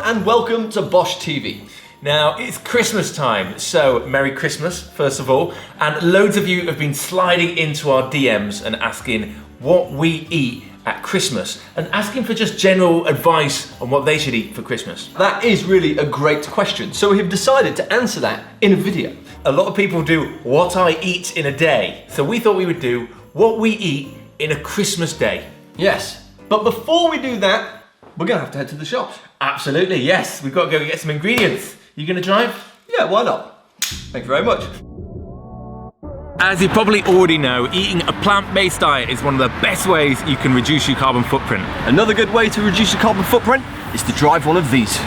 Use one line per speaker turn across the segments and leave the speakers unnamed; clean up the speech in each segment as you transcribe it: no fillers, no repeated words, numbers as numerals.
and welcome to Bosh TV.
Now, it's Christmas time, so Merry Christmas, first of all. And loads of you have been sliding into our DMs and asking what we eat at Christmas and asking for just general advice on what they should eat for Christmas.
That is really a great question, so we have decided to answer that in a video.
A lot of people do what I eat in a day, so we thought we would do what we eat in a Christmas day.
Yes, but before we do that, we're gonna have to head to the shops.
Absolutely, yes. We've got to go get some ingredients. You gonna drive?
Yeah, why not? Thank you very much.
As you probably already know, eating a plant-based diet is one of the best ways you can reduce your carbon footprint.
Another good way to reduce your carbon footprint is to drive one of these.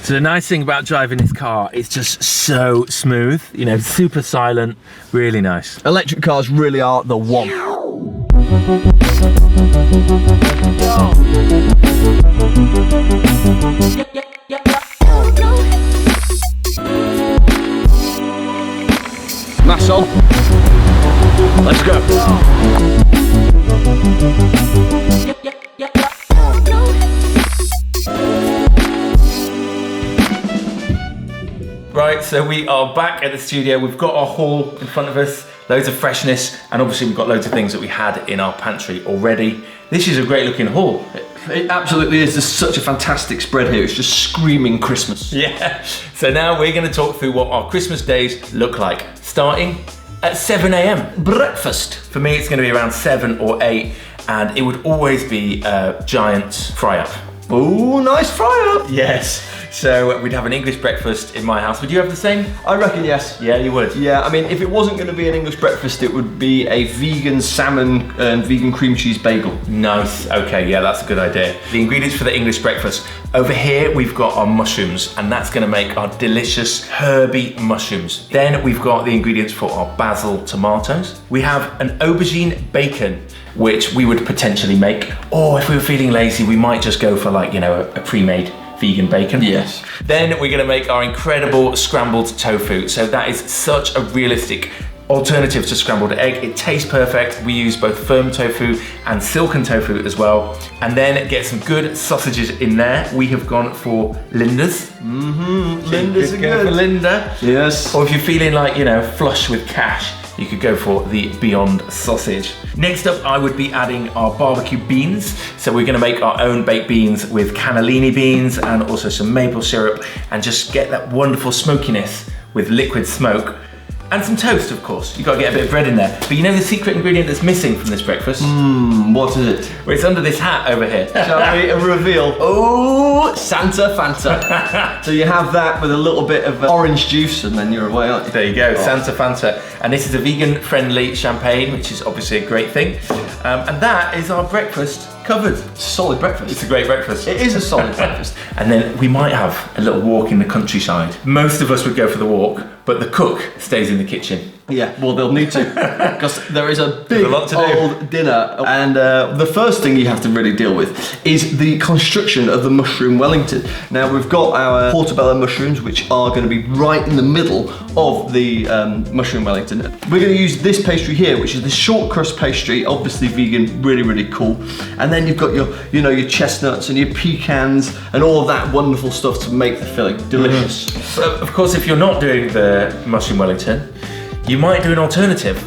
So the nice thing about driving this car, it's just so smooth, you know, super silent, really nice.
Electric cars really are the one. That's all. Let's go.
Right, so we are back at the studio. We've got our haul in front of us, loads of freshness, and obviously we've got loads of things that we had in our pantry already. This is a great looking haul.
It absolutely is. There's such a fantastic spread here. It's just screaming Christmas.
Yeah, so now we're gonna talk through what our Christmas days look like, starting at 7 a.m.
Breakfast.
For me, it's gonna be around 7 or 8, and it would always be a giant fry-up.
Oh, nice fry-up.
Yes. So we'd have an English breakfast in my house. Would you have the same?
I reckon yes.
Yeah, you would.
Yeah, I mean, if it wasn't going to be an English breakfast, it would be a vegan salmon and vegan cream cheese bagel.
Nice. Okay, yeah, that's a good idea. The ingredients for the English breakfast. Over here, we've got our mushrooms, and that's going to make our delicious herby mushrooms. Then we've got the ingredients for our basil tomatoes. We have an aubergine bacon, which we would potentially make. Or if we were feeling lazy, we might just go for like, you know, a pre-made vegan bacon.
Yes.
Then we're gonna make our incredible scrambled tofu. So that is such a realistic alternative to scrambled egg. It tastes perfect. We use both firm tofu and silken tofu as well. And then get some good sausages in there. We have gone for Linda's.
Mm-hmm. Linda's are
good. For Linda.
Yes.
Or if you're feeling like, you know, flush with cash, you could go for the Beyond sausage. Next up, I would be adding our barbecue beans. So we're gonna make our own baked beans with cannellini beans and also some maple syrup, and just get that wonderful smokiness with liquid smoke. And some toast, of course. You've got to get a bit of bread in there. But you know the secret ingredient that's missing from this breakfast?
What is it?
Well, it's under this hat over here.
Shall we reveal? Oh, Santa Fanta. So you have that with a little bit of orange juice and then you're away, aren't you?
There you go, Santa Fanta. And this is a vegan-friendly champagne, which is obviously a great thing. And that is our breakfast covered.
It's a solid breakfast.
It's a great breakfast.
It is a solid breakfast.
And then we might have a little walk in the countryside. Most of us would go for the walk, but the cook stays in the kitchen.
Yeah, well, they'll need to, because there is a big
lot to
old dinner. And the first thing you have to really deal with is the construction of the mushroom Wellington. Now, we've got our portobello mushrooms, which are going to be right in the middle of the mushroom Wellington. We're going to use this pastry here, which is the short crust pastry, obviously vegan, really, really cool. And then you've got your, you know, your chestnuts and your pecans and all of that wonderful stuff to make the filling delicious.
So, of course, if you're not doing the mushroom Wellington, you might do an alternative.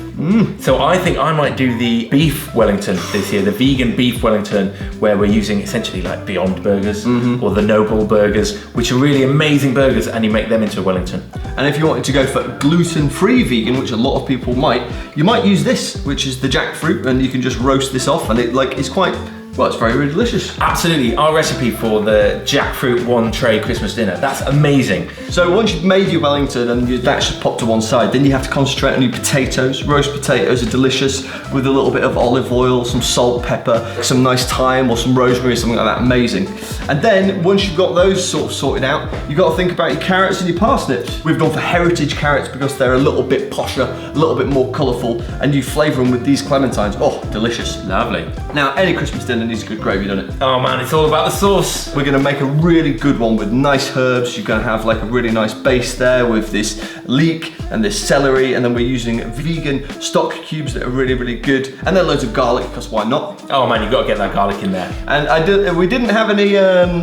So I think I might do the beef Wellington this year, the vegan beef Wellington, where we're using essentially like Beyond burgers or the Noble burgers, which are really amazing burgers, and you make them into a Wellington.
And if you wanted to go for gluten-free vegan, which a lot of people might, you might use this, which is the jackfruit, and you can just roast this off, and it like is quite, well, it's very, very delicious.
Absolutely, our recipe for the jackfruit one tray Christmas dinner, that's amazing.
So once you've made your Wellington and that's just popped to one side, then you have to concentrate on your potatoes. Roast potatoes are delicious with a little bit of olive oil, some salt, pepper, some nice thyme or some rosemary or something like that, amazing. And then once you've got those sort of sorted out, you've got to think about your carrots and your parsnips. We've gone for heritage carrots because they're a little bit posher, a little bit more colourful, and you flavour them with these clementines. Oh, delicious.
Lovely.
Now, any Christmas dinner needs a good gravy, doesn't it?
Oh man, it's all about the sauce.
We're gonna make a really good one with nice herbs. You're gonna have like a really nice base there with this leek and this celery, and then we're using vegan stock cubes that are really, really good. And then loads of garlic, because why not?
Oh man, you've got to get that garlic in there.
And we didn't have any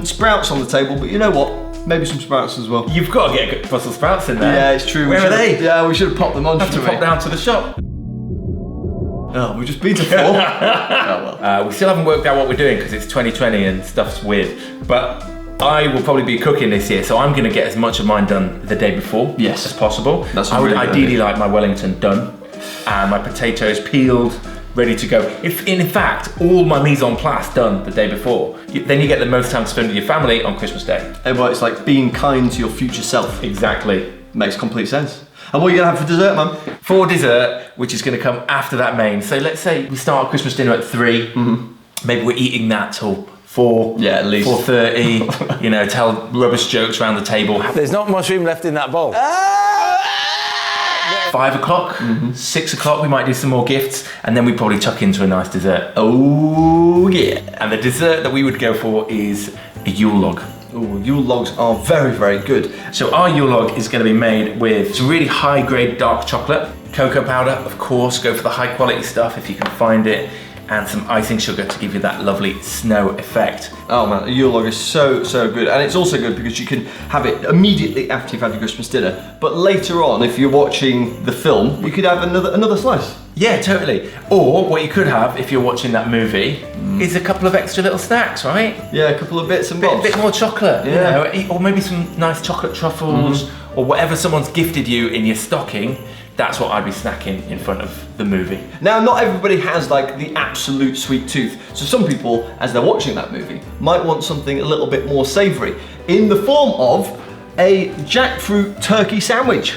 sprouts on the table, but you know what? Maybe some sprouts as well.
You've got to get Brussels sprouts in there.
Yeah, it's true.
Where are they?
Yeah, we should have popped them on.
Have to pop down to the shop.
Oh, we've just been to 4. Oh well.
We still haven't worked out what we're doing because it's 2020 and stuff's weird. But I will probably be cooking this year, so I'm going to get as much of mine done the day before as possible.
That's
I would
really good
ideally
idea.
like my Wellington done and my potatoes peeled, ready to go. If in fact all my mise en place done the day before, then you get the most time to spend with your family on Christmas Day.
And well, it's like being kind to your future self.
Exactly.
Makes complete sense. And what are you gonna have for dessert, man?
For dessert, which is going to come after that main. So let's say we start Christmas dinner at 3. Maybe we're eating that till 4.
Yeah, at least
4:30. You know, tell rubbish jokes around the table.
There's not mushroom left in that bowl.
5 o'clock, 6 o'clock, we might do some more gifts, and then we probably tuck into a nice dessert.
Oh yeah.
And the dessert that we would go for is a Yule log.
Ooh, Yule logs are very, very good.
So our Yule log is going to be made with some really high-grade dark chocolate, cocoa powder, of course, go for the high-quality stuff if you can find it, and some icing sugar to give you that lovely snow effect.
Oh man, a Yule log is so, so good. And it's also good because you can have it immediately after you've had your Christmas dinner. But later on, if you're watching the film, you could have another slice.
Yeah, totally. Or what you could have if you're watching that movie is a couple of extra little snacks, right?
Yeah, a couple of bits and
A
bobs.
bit more chocolate,
Yeah.
you know, or maybe some nice chocolate truffles, or whatever someone's gifted you in your stocking. That's what I'd be snacking in front of the movie.
Now, not everybody has like the absolute sweet tooth. So some people, as they're watching that movie, might want something a little bit more savory in the form of a jackfruit turkey sandwich.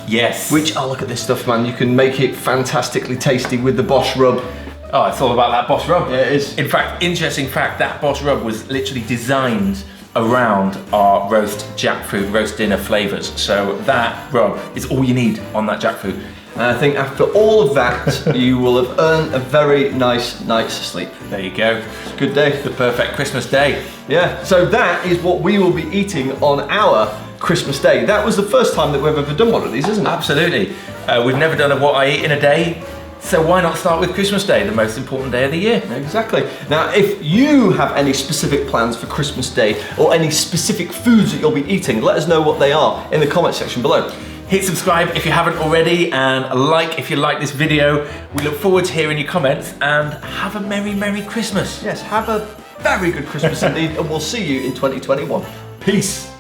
Yes.
Which, oh look at this stuff, man. You can make it fantastically tasty with the Bosch rub.
Oh, it's all about that Bosch rub.
Yeah, it is.
In fact, interesting fact, that Bosch rub was literally designed around our jackfruit roast dinner flavors. So that rub is all you need on that jackfruit.
And I think after all of that, you will have earned a very nice night's sleep.
There you go.
Good day.
The perfect Christmas day.
Yeah, so that is what we will be eating on our Christmas day. That was the first time that we've ever done one of these, isn't it?
Absolutely. We've never done a what I eat in a day. So why not start with Christmas Day, the most important day of the year?
Exactly. Now, if you have any specific plans for Christmas Day or any specific foods that you'll be eating, let us know what they are in the comment section below.
Hit subscribe if you haven't already, and like if you like this video. We look forward to hearing your comments, and have a merry, merry Christmas.
Yes, have a very good Christmas indeed, and we'll see you in 2021. Peace.